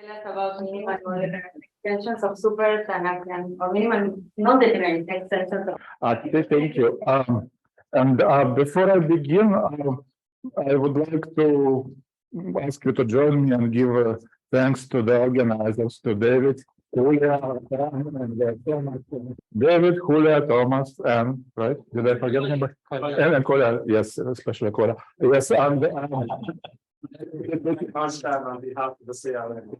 Tell us about minimal extensions of super-Tannakian or minimal non-degenerate extensions of. Thank you. Before I begin, I would like to ask you to join me and give thanks to the organizers, to David, Julia, and Thomas. David, Julia, Thomas, and right? Did I forget anybody? And Kola, yes, especially Kola. Yes, and on behalf of the CRM.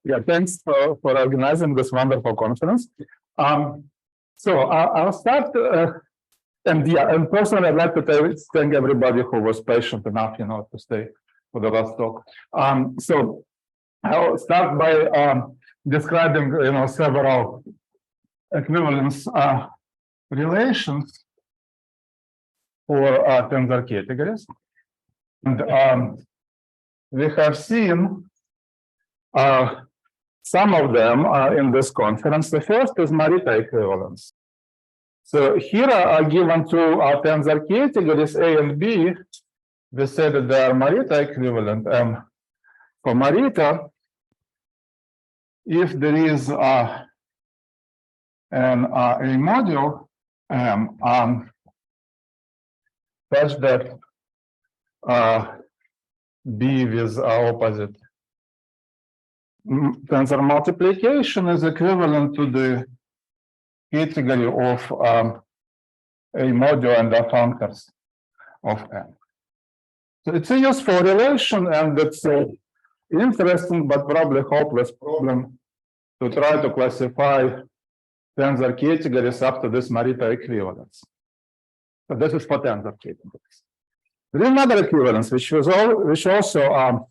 Yeah, thanks for organizing this wonderful conference. So I'll start, and personally, I'd like to thank everybody who was patient enough, to stay for the last talk. So I'll start by describing, several equivalence relations for tensor categories, and we have seen some of them in this conference. The first is Morita equivalence. So here are given two tensor categories A and B. We say that they are Morita equivalent, and for Morita, if there is a module such that B with opposite tensor multiplication is equivalent to the category of a module and the functors of M. So it's a useful relation, and it's an interesting but probably hopeless problem to try to classify tensor categories up to this Morita equivalence. So this is for tensor categories. There is another equivalence which also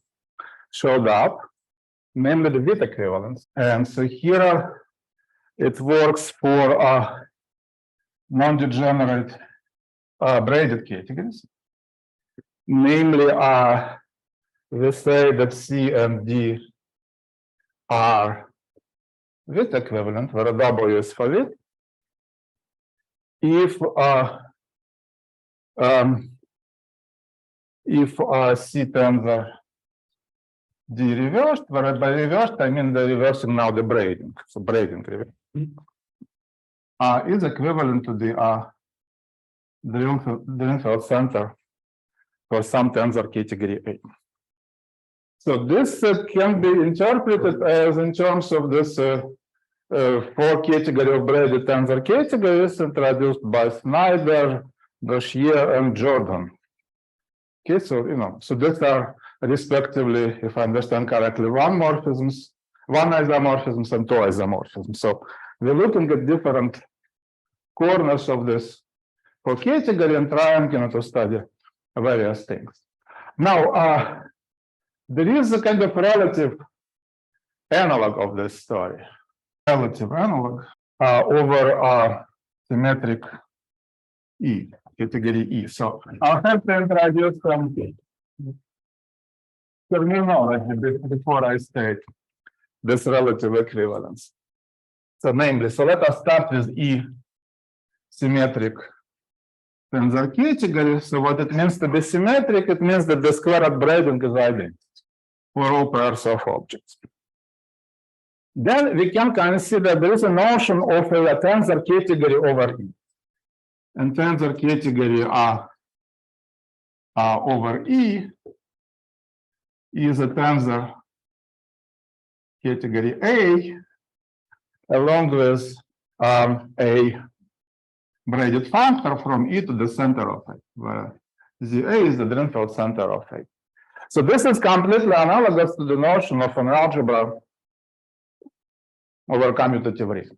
showed up, namely the width equivalence. And so here it works for non-degenerate braided categories. Namely, we say that C and D are width equivalent, where W is for width. If C tensor D reversed, where by reversed I mean the reversing now the braiding, so braiding reverse, is equivalent to the Drinfeld center for some tensor category A. So this can be interpreted as in terms of this four category of braided tensor categories introduced by Snyder, Boshier, and Jordan. Okay, so so these are respectively, if I understand correctly, one isomorphisms, and two isomorphisms. So we're looking at different corners of this for category and trying to study various things. Now, there is a kind of relative analog of this story. Relative analog over symmetric E, category E. So I'll have to introduce some terminology before I state this relative equivalence. So namely, so let us start with E symmetric tensor category. So what it means to be symmetric, it means that the squared braiding is identical for all pairs of objects. Then we can consider there is a notion of a tensor category over E. And tensor category over E is a tensor category A along with a braided functor from E to the center of A, where the A is the Drinfeld center of A. So this is completely analogous to the notion of an algebra over commutative ring.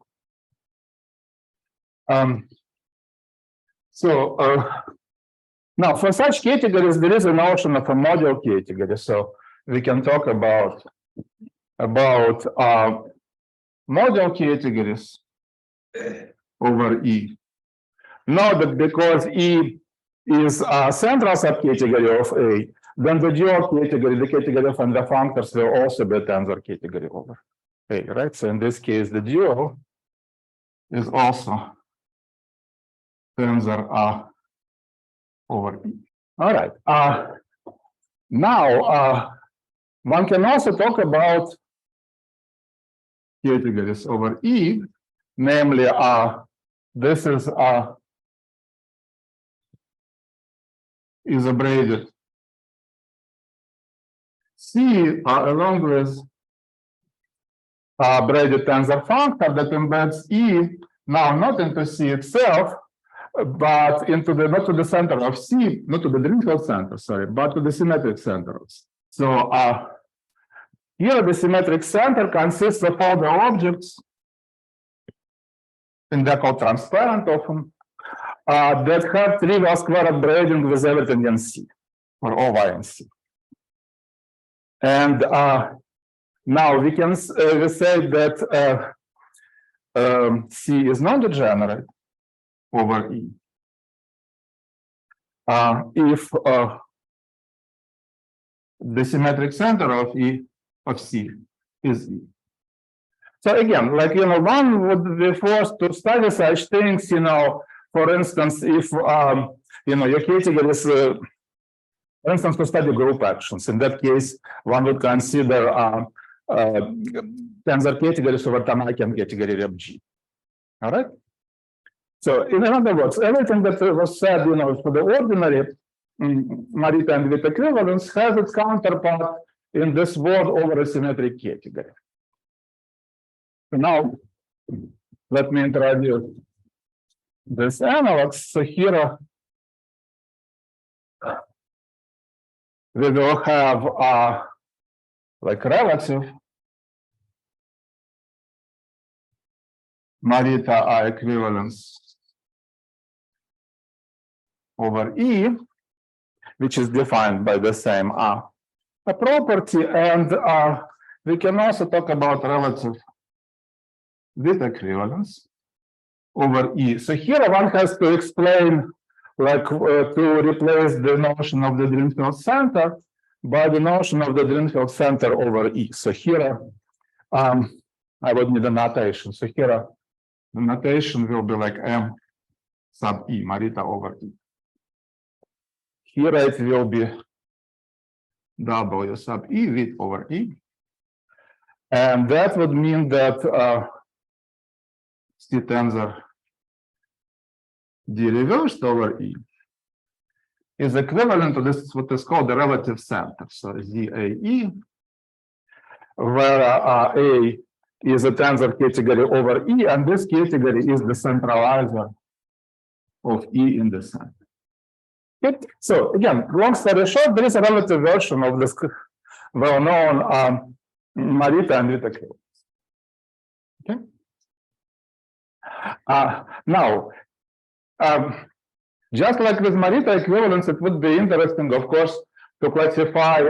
Now for such categories, there is a notion of a module category. So we can talk about module categories over E. Note that because E is a central subcategory of A, then the dual category, the category of the functors, will also be a tensor category over A, right? So in this case, the dual is also tensor over E. All right. Now, one can also talk about categories over E, namely, this is a braided C along with braided tensor functor that embeds E, now not into C itself, but into the, not to the center of C, not to the Dirichlet center, sorry, but to the symmetric centers. So here the symmetric center consists of all the objects, and they're called transparent often, that have trivial squared braiding with everything in C, or over in C. And now we can we say that C is non-degenerate over E if the symmetric center of E of C is E. So again, like, one would be forced to study such things, for instance, if, your category is, for instance, to study group actions. In that case, one would consider tensor categories over Tannakian category of G. All right? So in other words, everything that was said, for the ordinary Morita and Witt equivalence has its counterpart in this word over a symmetric category. So now, let me introduce this analog. So here we will have like relative Morita equivalence over E, which is defined by the same a property, and we can also talk about relative Witt equivalence over E. So here one has to explain, like, to replace the notion of the Dirichlet center by the notion of the Dirichlet center over E. So here I would need a notation. So here the notation will be like M sub E, Morita over E. Here it will be W sub E, Witt over E. And that would mean that C tensor D reversed over E is equivalent to this, what is called the relative center. So ZAE, where A is a tensor category over E, and this category is the centralizer of E in the center. Okay. So again, long story short, there is a relative version of this well-known Morita and Witt equivalence. Okay. Now, just like with Morita equivalence, it would be interesting, of course, to classify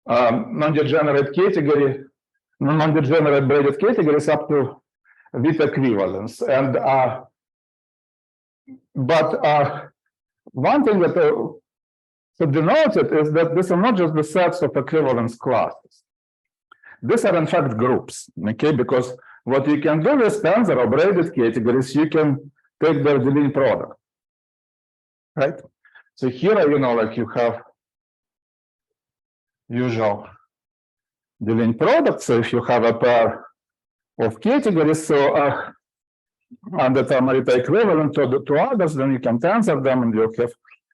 non-degenerate category, non-degenerate braided categories up to Witt equivalence. And but one thing that should be noted is that these are not just the sets of equivalence classes. These are in fact groups, okay? Because what you can do with tensor or braided categories, you can take their Deligne product, right? So here, like you have usual Deligne product. So if you have a pair of categories, so and that are Morita equivalent to others, then you can tensor them, and you have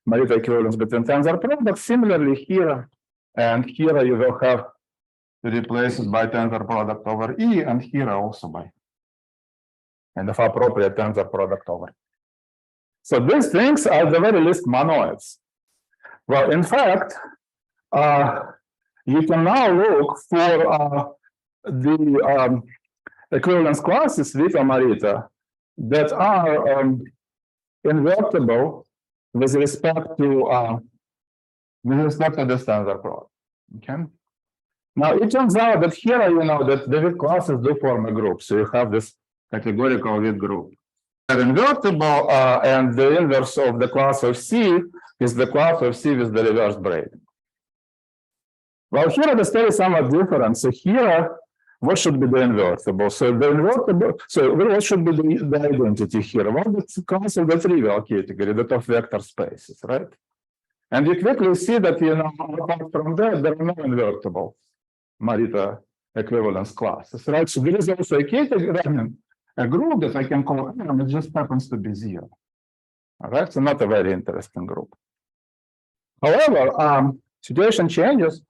Morita equivalence between tensor products. Similarly, here and here, you will have to replace it by tensor product over E, and here also by kind of appropriate tensor product over. So these things are at the very least monoids. Well, in fact, you can now look for the equivalence classes with Morita that are invertible with respect to this tensor product. Okay. Now it turns out that here, that the Witt classes do form a group. So you have this categorical Witt group. They're invertible, and the inverse of the class of C is the class of C with the reverse braiding. Well, here the story is somewhat different. So here, what should be the invertible? So the invertible, so what should be the identity here? Well, it's class of the trivial category, that of vector spaces, right? And you quickly see that, you know, apart from that, there are no invertible Morita equivalence classes, right? So there is also a category, I mean, a group that I can call M, it just happens to be 0. All right, so not a very interesting group. However, situation changes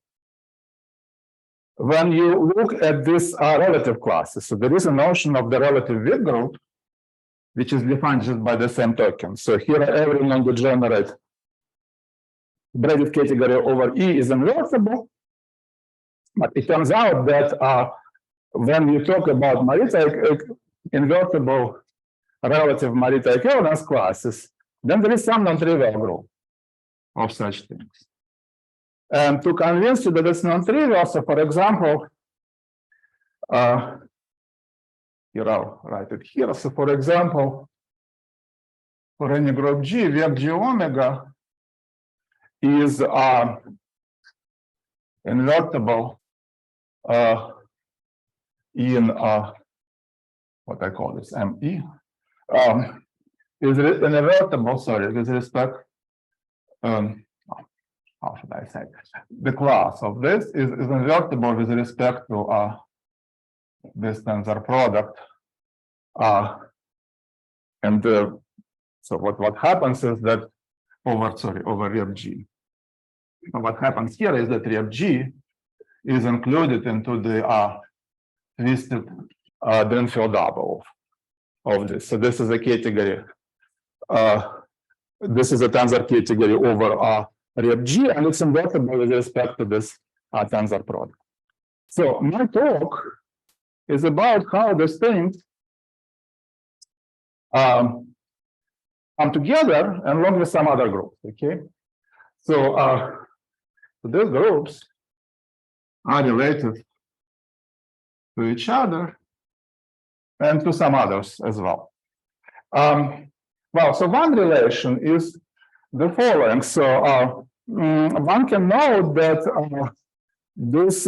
when you look at these relative classes. So there is a notion of the relative weak group, which is defined just by the same token. So here every non-degenerate braided category over E is invertible. But it turns out that when you talk about Morita invertible relative Morita equivalence classes, then there is some non-trivial group of such things. And to convince you that it's non-trivial, so for example, here I'll write it here. So for example, for any group G, vec G omega is invertible in what I call this ME, is invertible, sorry, with respect, how should I say, the class of this is invertible with respect to this tensor product. So what happens is that over rep G. So what happens here is that rep G is included into the twisted Drinfeld double of this. So this is a category. This is a tensor category over rep G, and it's invertible with respect to this tensor product. So my talk is about how these things come together and along with some other groups. Okay, so these groups are related to each other and to some others as well. Well, so one relation is the following. So one can note that this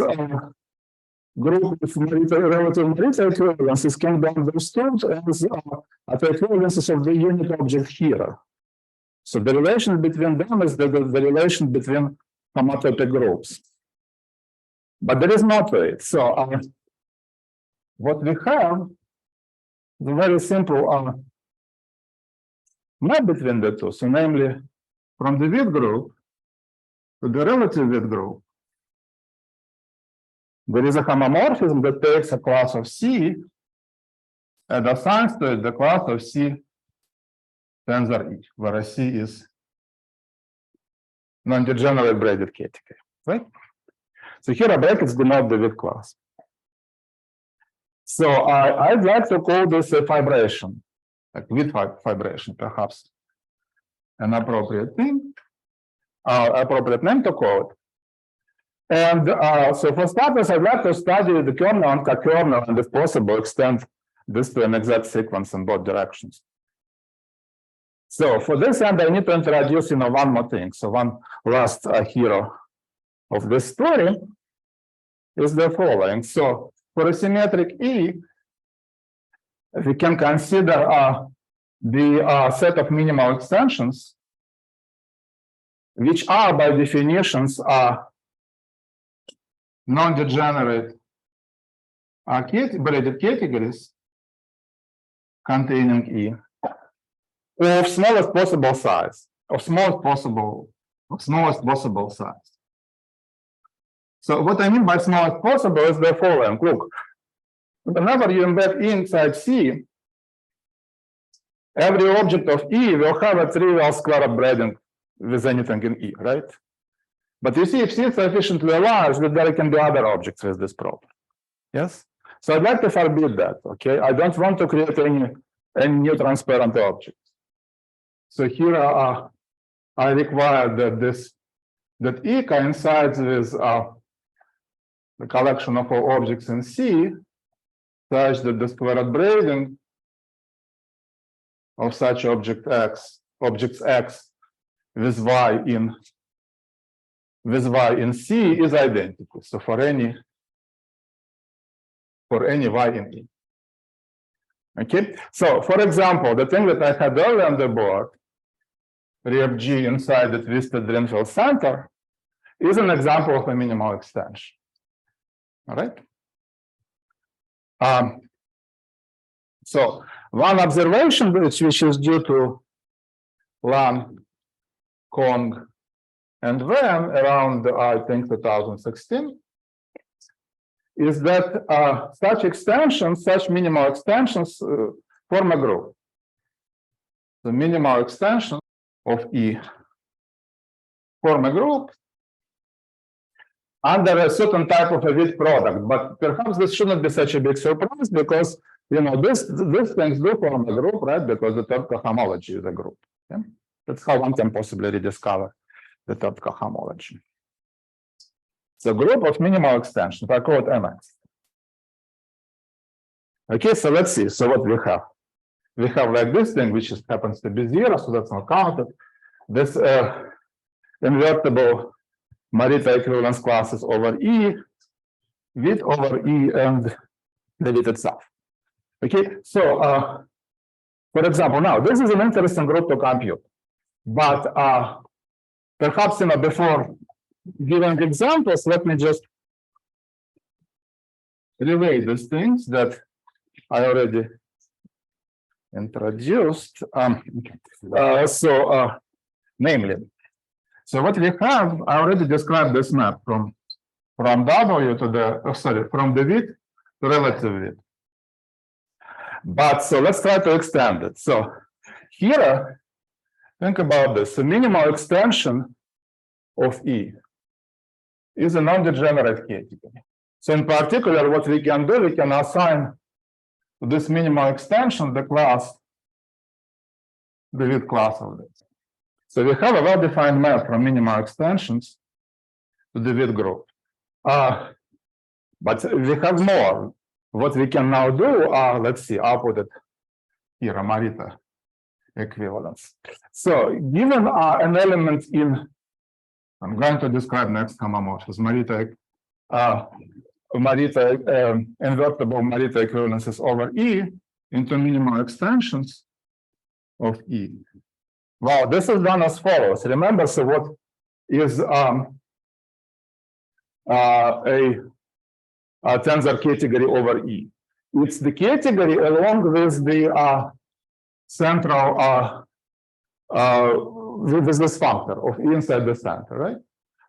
group of relative Morita equivalences can be understood as the equivalences of the unit object here. So the relation between them is the relation between homotopic groups. But there is more to it. So what we have is a very simple map between the two. So namely, from the weak group to the relative weak group, there is a homomorphism that takes a class of C and assigns to it the class of C tensor E, where C is non-degenerate braided category, right? So here brackets denote the weak class. So I'd like to call this a fibration, like with fibration, perhaps an appropriate thing, appropriate name to call it. And so for starters, I'd like to study the kernel and co-kernel, and if possible, extend this to an exact sequence in both directions. So for this end, I need to introduce, one more thing. So one last hero of this story is the following. So for a symmetric E, we can consider the set of minimal extensions, which are by definitions non-degenerate braided categories containing E of smallest possible size, of smallest possible size. So what I mean by smallest possible is the following. Look, whenever you embed E inside C, every object of E will have a trivial square upbraiding with anything in E, right? But you see, if C is sufficiently large, that there can be other objects with this problem. Yes? So I'd like to forbid that, okay? I don't want to create any new transparent object. So here I require that E coincides with the collection of all objects in C, such that the square upbraiding of such objects X with Y in C is identical. So for any Y in E. Okay. So for example, the thing that I had earlier on the board ref G inside the twisted Drinfeld center is an example of a minimal extension. All right. So one observation which is due to Lang, Kong, and Wen around, I think, 2016, is that such extensions, such minimal extensions, form a group. The minimal extension of E form a group under a certain type of a weak product. But perhaps this shouldn't be such a big surprise because these things do form a group, right? Because the third cohomology is a group. Okay? That's how one can possibly rediscover the third cohomology. The group of minimal extensions, I call it MX. Okay, so let's see. So what we have? We have like this thing, which happens to be 0, so that's not counted. This invertible Morita equivalence classes over E, with over E, and the with itself. Okay, so for example, now this is an interesting group to compute, but perhaps before giving examples, let me just relay these things that I already introduced. Namely, so what we have, I already described this map from W to the from the width to relative width. But so let's try to extend it. So here, think about this. The minimal extension of E is a non-degenerate category. So in particular, what we can do, we can assign to this minimal extension the class, the width class of this. So we have a well-defined map from minimal extensions to the width group. But we have more. What we can now do, let's see, I'll put it here, a Morita equivalence. So given an element in, I'm going to describe next homomorphism, invertible Morita equivalences over E into minimal extensions of E. Well, this is done as follows. Remember, so what is a tensor category over E? It's the category along with the central with this factor of E inside the center, right?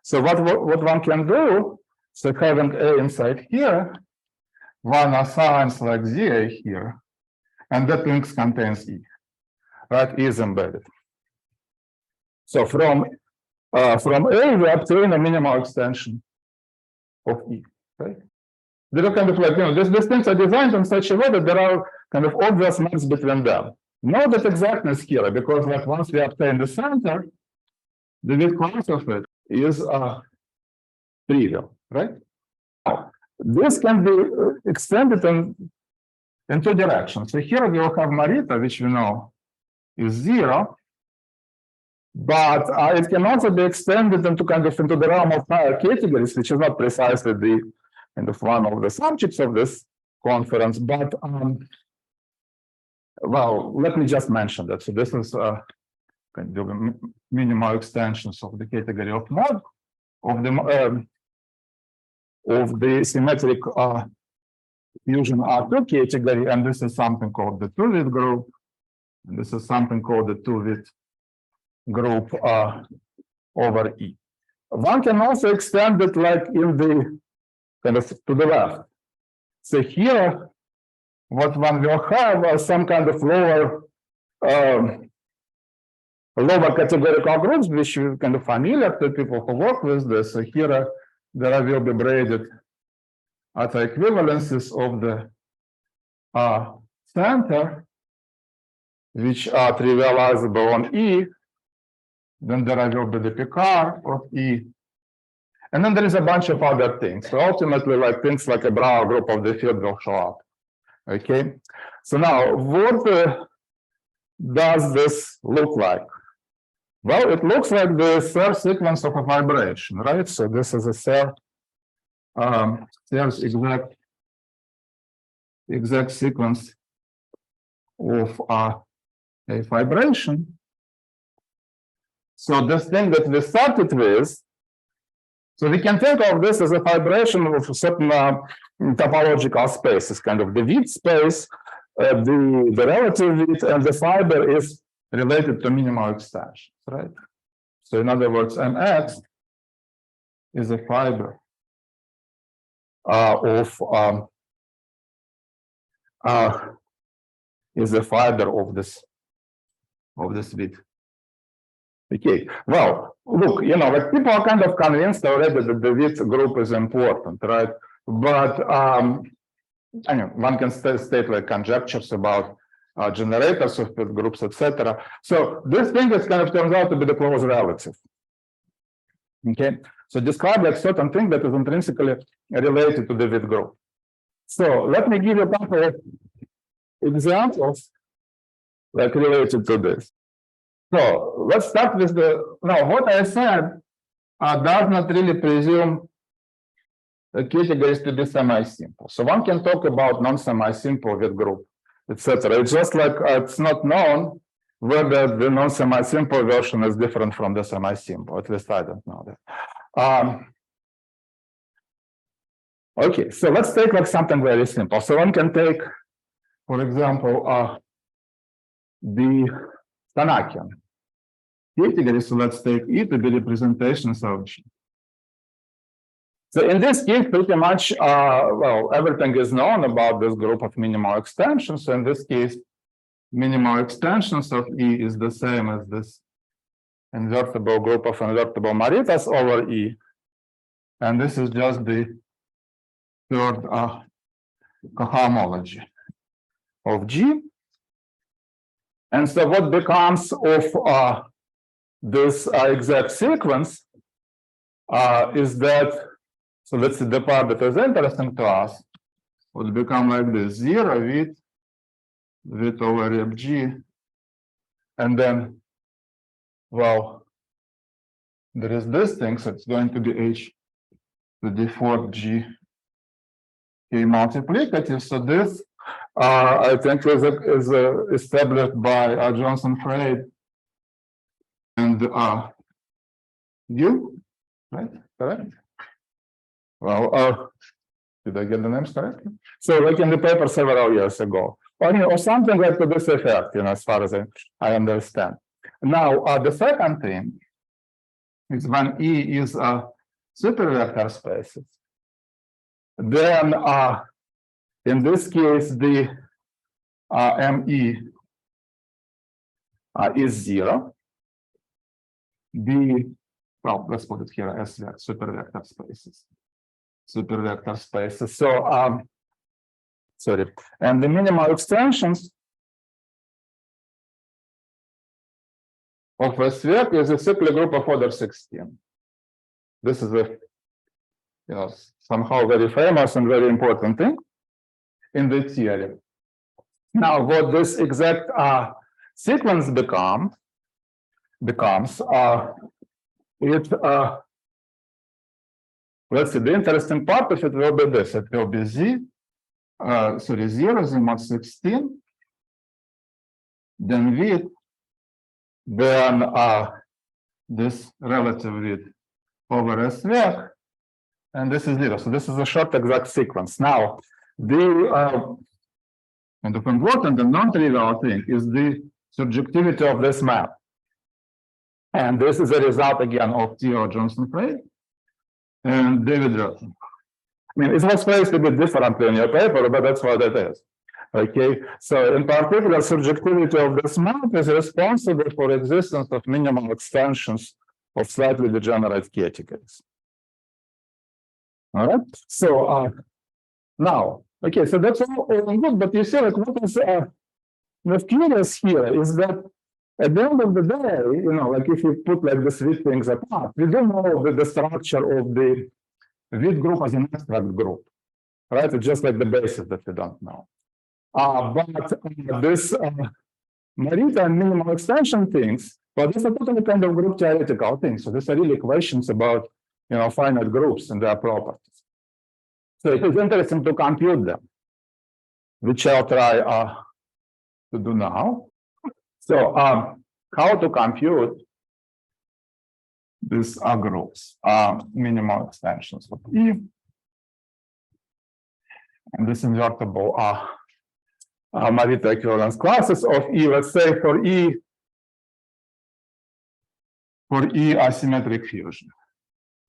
So what one can do, so having A inside here, one assigns like ZA here, and that thing contains E, right? E is embedded. So from A, we obtain a minimal extension of E, right? There are kind of like, these things are designed in such a way that there are kind of obvious maps between them. Know that exactness here, because like once we obtain the center, the width class of it is trivial, right? Now, this can be extended in two directions. So here we will have Morita, which we know is 0, but it can also be extended into the realm of higher categories, which is not precisely the kind of one of the subjects of this conference, but well, let me just mention that. So this is kind of minimal extensions of the category of mod of the symmetric fusion R2 category, and this is something called the two-width group, and this is something called the two-width group over E. One can also extend it like in the kind of to the left. So here, what one will have are some kind of lower categorical groups, which is kind of familiar to people who work with this. So here, there will be braided at the equivalences of the center, which are trivializable on E. Then there will be the Picard of E. And then there is a bunch of other things. So ultimately, like things like a Brauer group of the field will show up. Okay. So now, what does this look like? Well, it looks like the third sequence of a vibration, right? So this is a third exact sequence of a vibration. So this thing that we started with, so we can think of this as a vibration of certain topological spaces, kind of the width space, the relative width, and the fiber is related to minimal extensions, right? So in other words, Mx is a fiber is a fiber of this width. Okay, well, look, like people are kind of convinced already that the width group is important, right? But anyway, one can state like conjectures about generators of width groups, etc. So this thing is kind of turns out to be the close relative. Okay, so describe like certain thing that is intrinsically related to the width group. So let me give you a couple of examples like related to this. So let's start with now what I said does not really presume categories to be semi-simple. So one can talk about non-semi-simple width group, etc. It's just like it's not known whether the non-semi-simple version is different from the semi-simple. At least I don't know that. Okay, so let's take like something very simple. So one can take, for example, the Tannakian category. So let's take E to be representations of G. So in this case, pretty much, well, everything is known about this group of minimal extensions. So in this case, minimal extensions of E is the same as this invertible group of invertible Maritas over E. And this is just the third cohomology of G. And so what becomes of this exact sequence is that, so let's see, the part that is interesting to us would become like this: 0 width over rep G, and then, well, there is this thing, so it's going to be H to the fourth G K multiplicative. So this, I think, is established by Johnson Frey and you, right? Correct? Well, did I get the names correct? So, like in the paper several years ago, or something like to this effect, as far as I understand. Now, the second thing is when E is supervector spaces, then in this case, the ME is 0. Well, let's put it here as supervector spaces. Supervector spaces. So, sorry. And the minimal extensions of a sphere is a cyclic group of order 16. This is a, somehow very famous and very important thing in the theory. Now, what this exact sequence becomes, let's see, the interesting part of it will be this. It will be Z, 0, Z mod 16, then width, then this relative width over S vec, and this is 0. So this is a short exact sequence. Now, the kind of important and non-trivial thing is the surjectivity of this map. And this is a result again of Theo Johnson Frey and David Rosen. I mean, it was phrased a bit differently in your paper, but that's what it is. Okay, so in particular, surjectivity of this map is responsible for existence of minimal extensions of slightly degenerate categories. All right, so now, okay, so that's all good, but you see, like, what is curious here is that at the end of the day, like if you put like the three things apart, we don't know the structure of the width group as an abstract group, right? It's just like the basis that we don't know. But this Marita and minimal extension things, well, these are totally kind of group theoretical things. So these are really questions about, finite groups and their properties. So it is interesting to compute them, which I'll try to do now. So how to compute these are groups, are minimal extensions of E. And this invertible are Morita equivalence classes of E. Let's say for E asymmetric fusion.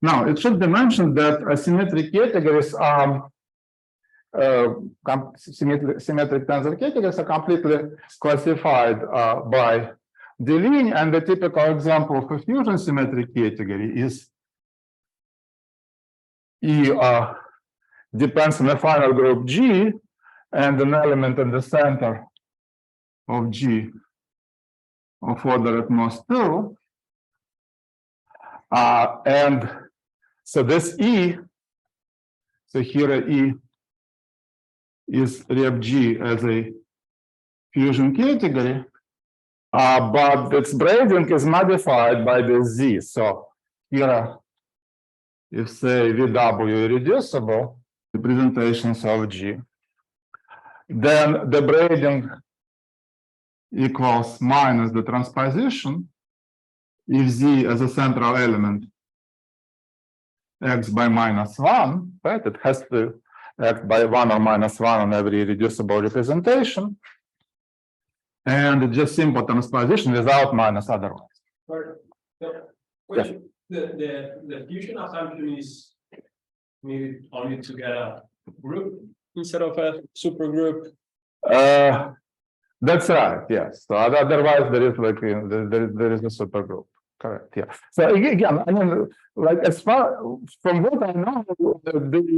Now, it should be mentioned that asymmetric categories are symmetric tensor categories are completely classified by Deligne, and the typical example of a fusion symmetric category is E depends on the final group G and an element in the center of G of order at most 2. And so this E, so here E is rep G as a fusion category, but its braiding is modified by the Z. So here, if say VW irreducible representations of G, then the braiding equals minus the transposition if Z as a central element acts by -1, right? It has to act by 1 or -1 on every irreducible representation. And just simple transposition without minus otherwise. The fusion assumption is needed only to get a group instead of a supergroup. That's right. Yes. So otherwise, there is like there is a supergroup. Correct. Yeah. So again, I mean, like as far from what I know, the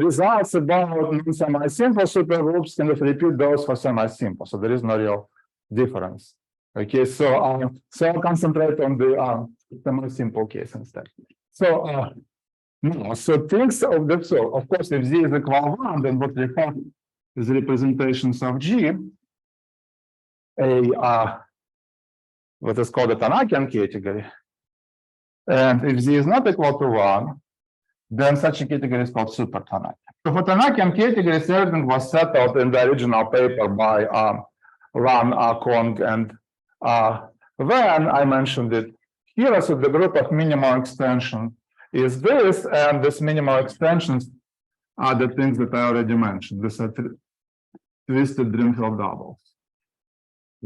results about semi-simple supergroups can repeat those for semi-simple. So there is no real difference. Okay. So I'll concentrate on the semi-simple case instead. So no. So things of the sort. Of course, if Z is equal 1, then what we have is representations of G. What is called a Tannakian category. And if Z is not equal to 1, then such a category is called super-Tannakian. So for Tannakian categories, everything was settled in the original paper by Ran, Kong, and Van. I mentioned it here. So the group of minimal extension is this, and this minimal extensions are the things that I already mentioned. These are twisted Drinfeld doubles.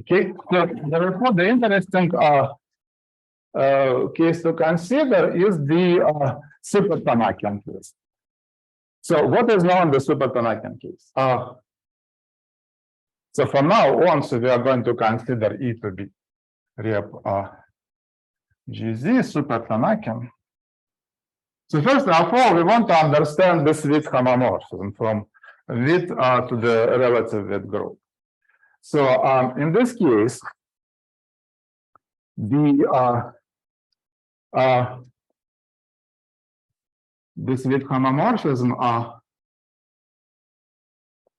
Okay, so therefore the interesting case to consider is the super-Tannakian case. So what is known the super-Tannakian case? So from now on, so we are going to consider E to be rep GZ super-Tannakian. So first of all, we want to understand this width homomorphism from width to the relative width group. So in this case, the this width homomorphism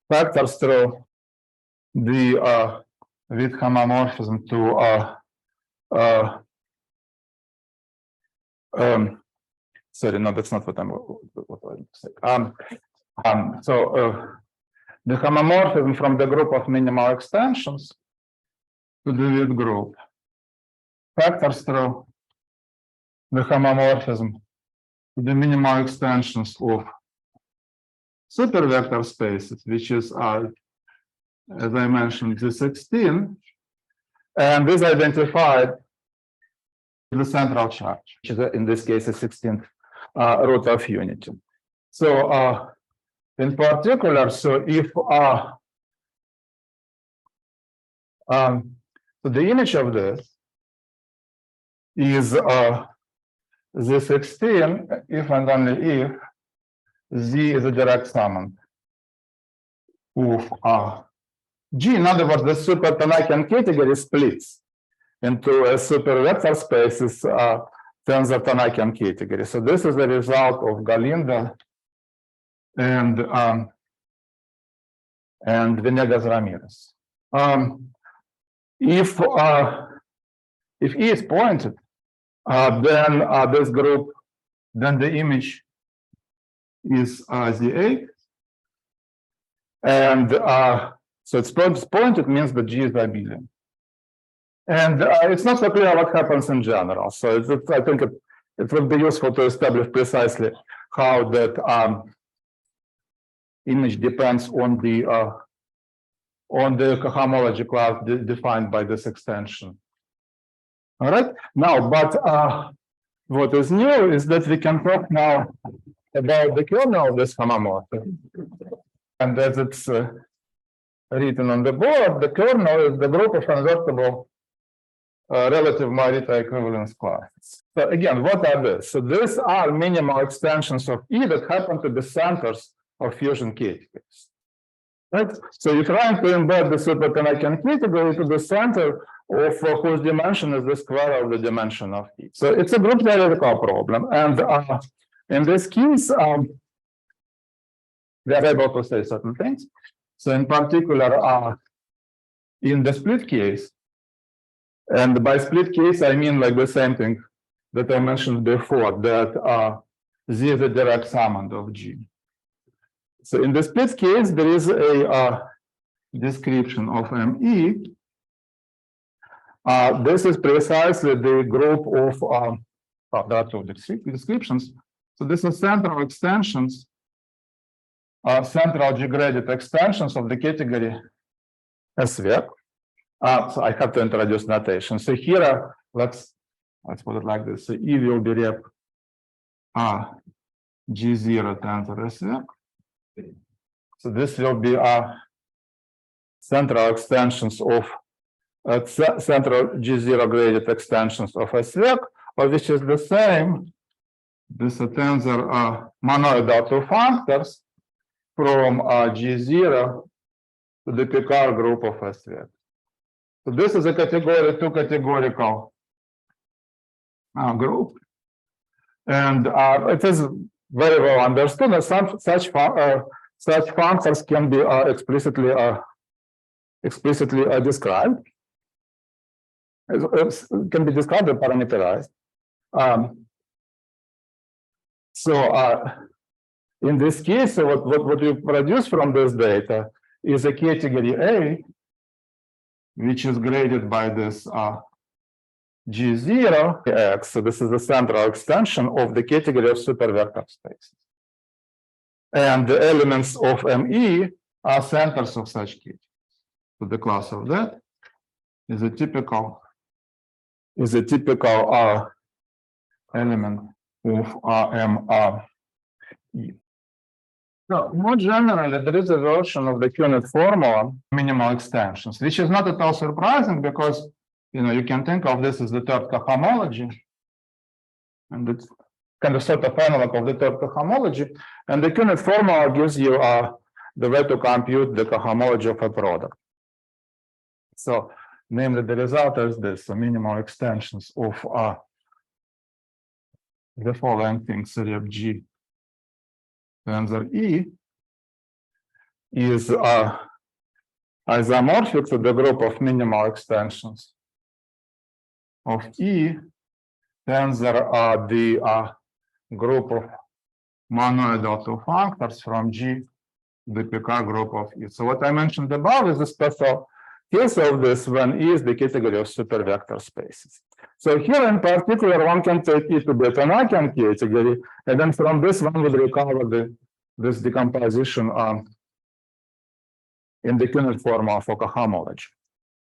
factors through the width homomorphism to sorry, no, that's not what I'm saying. The homomorphism from the group of minimal extensions to the width group factors through the homomorphism to the minimal extensions of supervector spaces, which is, as I mentioned, the 16, and this identified the central charge, which is in this case a 16th root of unity. So in particular, so if so the image of this is the 16 if and only if Z is a direct summand of G. In other words, the super-Tannakian category splits into a super-vector spaces tensor Tannakian category. So this is the result of Galindo and Venegas Ramirez. If E is pointed, then this group, then the image is Z8, and so it's pointed means that G is abelian. And it's not so clear what happens in general. So I think it would be useful to establish precisely how that image depends on the cohomology class defined by this extension. All right. Now, but what is new is that we can talk now about the kernel of this homomorphism. And as it's written on the board, the kernel is the group of invertible relative Morita equivalence classes. So again, what are these? So these are minimal extensions of E that happen to be centers of fusion categories. Right? So you're trying to embed the super-Tannakian category to the center of whose dimension is the square of the dimension of E. So it's a group theoretical problem. And in this case, we are able to say certain things. So in particular, in the split case, and by split case, I mean like the same thing that I mentioned before, that Z is a direct summand of G. So in the split case, there is a description of ME. This is precisely the group of, there are two descriptions. So this is central extensions, central G-graded extensions of the category SVEC. So I have to introduce notation. So here, let's put it like this. So E will be rep G0 tensor SVEC. So this will be central extensions of central G0 graded extensions of SVEC, which is the same. This is a tensor monoidal two factors from G0 to the Picard group of SVEC. So this is a category two categorical group, and it is very well understood that such functors can be explicitly described. It can be described and parameterized. In this case, what you produce from this data is a category A, which is graded by this G0 X. So this is the central extension of the category of super-vector spaces. And the elements of ME are centers of such categories. So the class of that is a typical element of ME. So more generally, there is a version of the unneth formula, minimal extensions, which is not at all surprising because you can think of this as the third cohomology, and it's kind of sort of analog of the third cohomology. And the unneth formula gives you the way to compute the cohomology of a product. So, namely, the result is this: so minimal extensions of the following things: rep G tensor E is isomorphic to the group of minimal extensions of E tensor the group of monoidal two factors from G, the Picard group of E. So what I mentioned above is a special case of this when E is the category of super-vector spaces. So here in particular, one can take E to be a Tannakian category, and then from this one would recover this decomposition in the unneth formula for cohomology.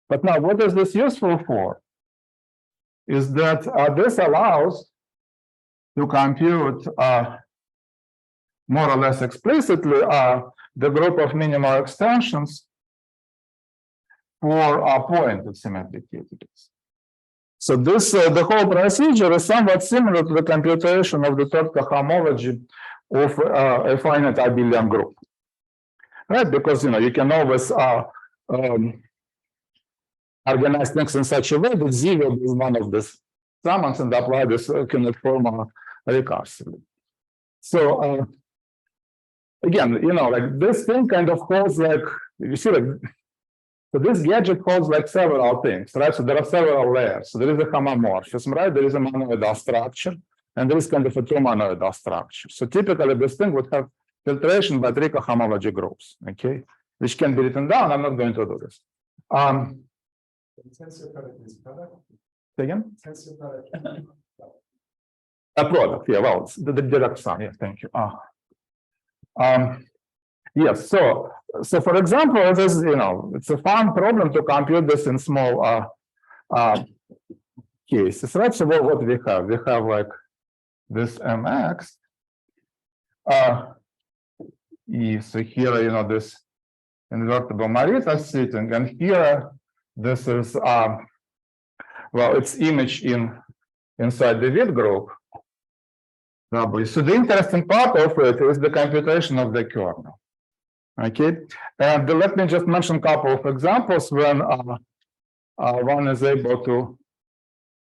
But now, what is this useful for? Is that this allows to compute more or less explicitly the group of minimal extensions for pointed symmetric categories. So this the whole procedure is somewhat similar to the computation of the third cohomology of a finite abelian group, right? Because you can always organize things in such a way that Z will be one of these summands and apply this unneth formula recursively. So again, like this thing kind of holds like, you see, like, so this gadget holds like several things, right? So there are several layers. So there is a homomorphism, right? There is a monoidal structure, and there is kind of a two monoidal structure. So typically this thing would have filtration by three cohomology groups, okay? Which can be written down. I'm not going to do this. Tensor Categories product. Say again? Tensor product. A product, yeah, well, it's the direct sum, yeah, thank you. Yes, so for example, this is, it's a fun problem to compute this in small cases, right? So what we have like this mx. So here, this invertible Marita sitting, and here this is well, it's image inside the width group. W. So the interesting part of it is the computation of the kernel. Okay, and let me just mention a couple of examples when one is able to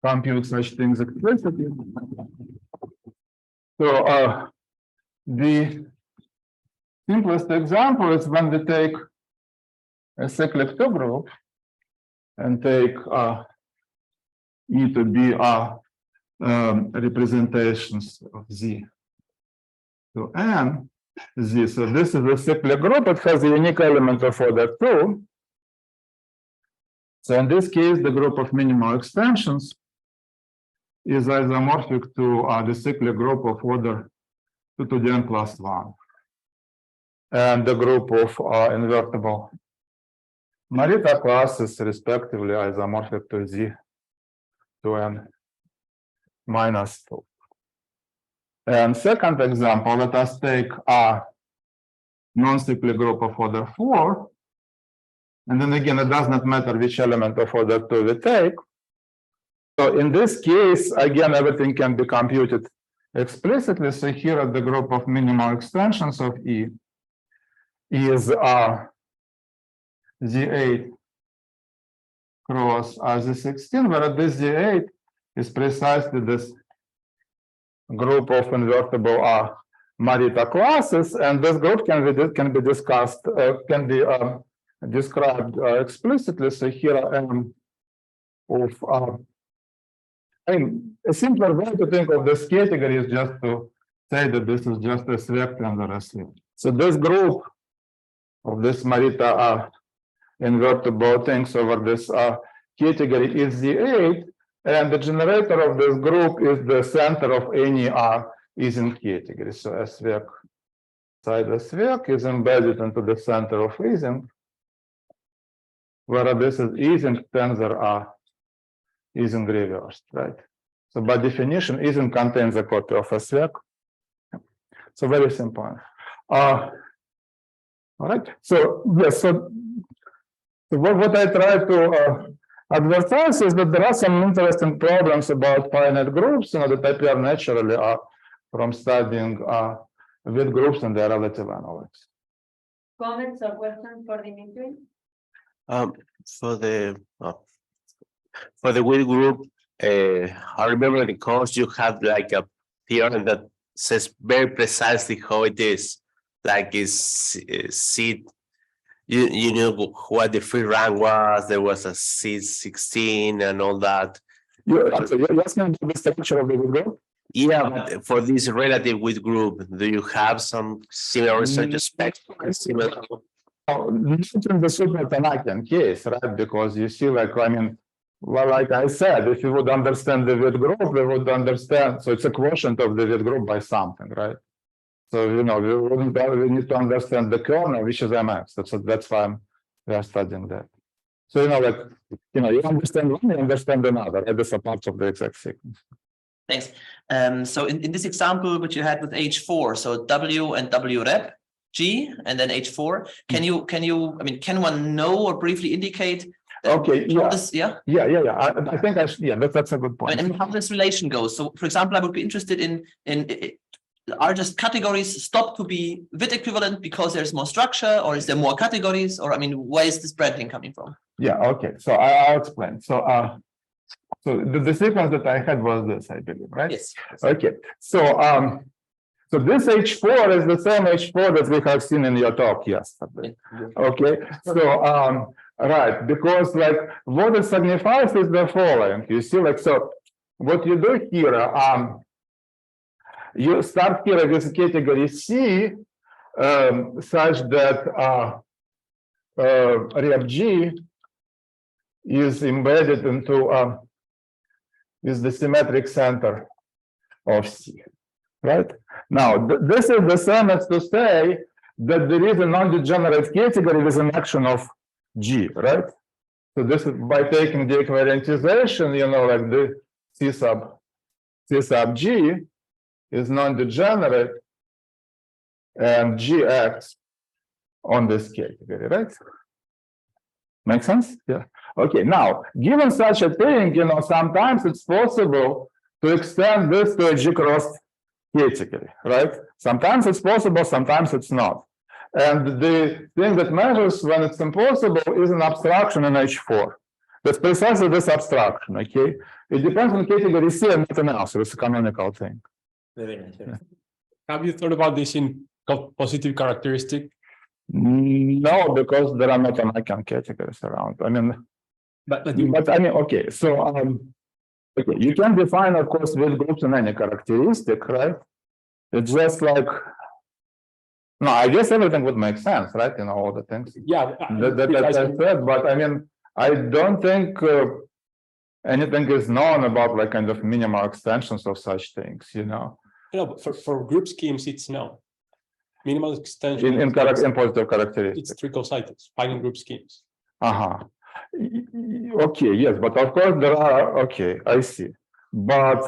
compute such things explicitly. So the simplest example is when we take a cyclic 2 group and take E to be representations of Z to N Z. So this is a cyclic group. It has a unique element of order 2. So in this case, the group of minimal extensions is isomorphic to the cyclic group of order 2 to the n plus 1. And the group of invertible Marita classes respectively isomorphic to Z to n minus 2. And second example, let us take a non-cyclic group of order 4. And then again, it does not matter which element of order 2 we take. So in this case, again, everything can be computed explicitly. So here at the group of minimal extensions of E is Z8 cross Z16, where this Z8 is precisely this group of invertible Marita classes, and this group can be discussed, can be described explicitly. So here I am of a simpler way to think of this category is just to say that this is just a vector under a sleeve. So this group of this Marita invertible things over this category is Z8, and the generator of this group is the center of any Ising category. So SVEC side SVEC is embedded into the center of Ising, where this is Ising tensor Ising reversed, right? So by definition, Ising contains a copy of SVEC. So very simple. All right. So yes. So what I try to advertise is that there are some interesting problems about finite groups, that appear naturally from studying with groups and their relative analogs. Comments or questions for Dmitri? For the with group, I remember in the course you have like a theorem that says very precisely how it is, like is seed. You know what the free rank was. There was a C16 and all that. You're asking about the structure of the with group? Yeah, but for this relative with group, do you have some similar research aspects? Not in the super-Tannakian case, right? Because you see, like, I mean, well, like I said, if you would understand the with group, we would understand. So it's a quotient of the with group by something, right? So, we need to understand the kernel, which is MX. That's why we are studying that. So, you understand one, you understand another. Right? These are parts of the exact sequence. Thanks. So in this example, which you had with H4, so W and W rep, G, and then H4, can one know or briefly indicate? Okay. Yeah. This, yeah. I think that's a good point. And how this relation goes. So, for example, I would be interested in are just categories stopped to be width equivalent because there's more structure, or is there more categories, or where is this branding coming from? Yeah. Okay. So I'll explain. So the sequence that I had was this, I believe, right? Yes. Okay. So so this H4 is the same H4 that we have seen in your talk yesterday. Okay. So right, because like what it signifies is the following. You see, like, so what you do here, you start here with category C, such that rep G is embedded into is the symmetric center of C, right? Now, this is the same as to say that there is a non-degenerate category with an action of G, right? So this is by taking the equivalentization, you know, like the C sub G is non-degenerate and G acts on this category, right? Make sense? Yeah. Okay, now, given such a thing, you know, sometimes it's possible to extend this to a G-crossed category, right? Sometimes it's possible, sometimes it's not. And the thing that matters when it's impossible is an abstraction in H4. That's precisely this abstraction, okay? It depends on category C and nothing else. It's a canonical thing. Very nice. Yeah. Have you thought about this in positive characteristic? No, because there are not Tannakian categories around. I mean, But I mean, okay, so okay, you can define, of course, with groups in any characteristic, right? It's just like, no, I guess everything would make sense, right? You know, all the things yeah, that I said, but I mean, I don't think anything is known about like kind of minimal extensions of such things, you know. no, but for group schemes, it's no. Minimal extension In positive characteristics. it's triple-sided, finding group schemes. Uh-huh. Okay, yes, but of course there are, okay, I see. But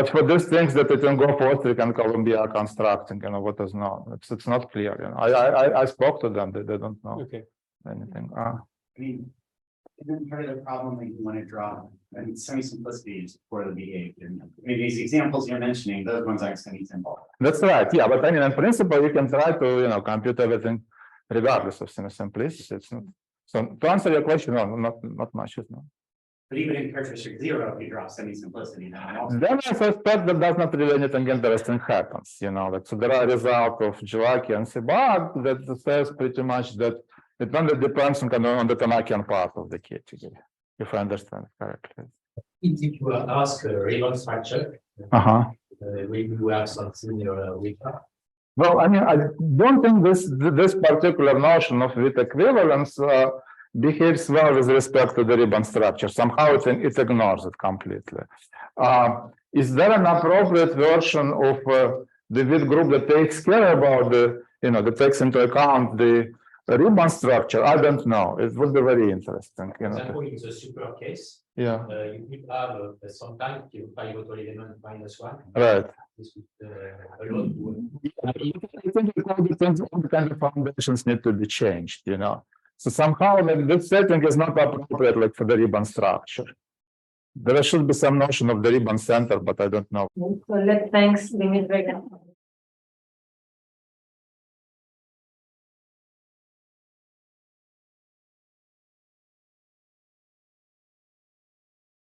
for these things that it can go forth, we can Columbia constructing, you know, what is known. It's not clear, you know. I spoke to them, they don't know Okay. anything. I mean, isn't part of the problem that you want to draw? I mean, semi-simplicity is poorly behaved. And maybe these examples you're mentioning, those ones aren't semi-simple. That's right, yeah, but I mean, in principle, you can try to, you know, compute everything regardless of simplicity. It's not, so to answer your question, no, not much, no. But even in characteristic 0, if you draw semi-simplicity, Then I suspect that does not really anything interesting happens, you know, like, so there are results of Gilaki and Sebag that says pretty much that it only depends on the Tannakian part of the category, if I understand correctly. If you ask a Riemann structure, will you have something with that? Well, I mean, I don't think this particular notion of with equivalence behaves well with respect to the Riemann structure. Somehow it ignores it completely. Is there an appropriate version of the with group that takes care about the, you know, that takes into account the Riemann structure? I don't know. It would be very interesting. You know. For example, in the super case, Yeah. you could have sometimes you pivotal element -1. Right. This would allow to. I think all the kind of foundations need to be changed, you know. So somehow like, this setting is not appropriate like for the Riemann structure. There should be some notion of the Riemann center, but I don't know. So let's thanks Dmitri.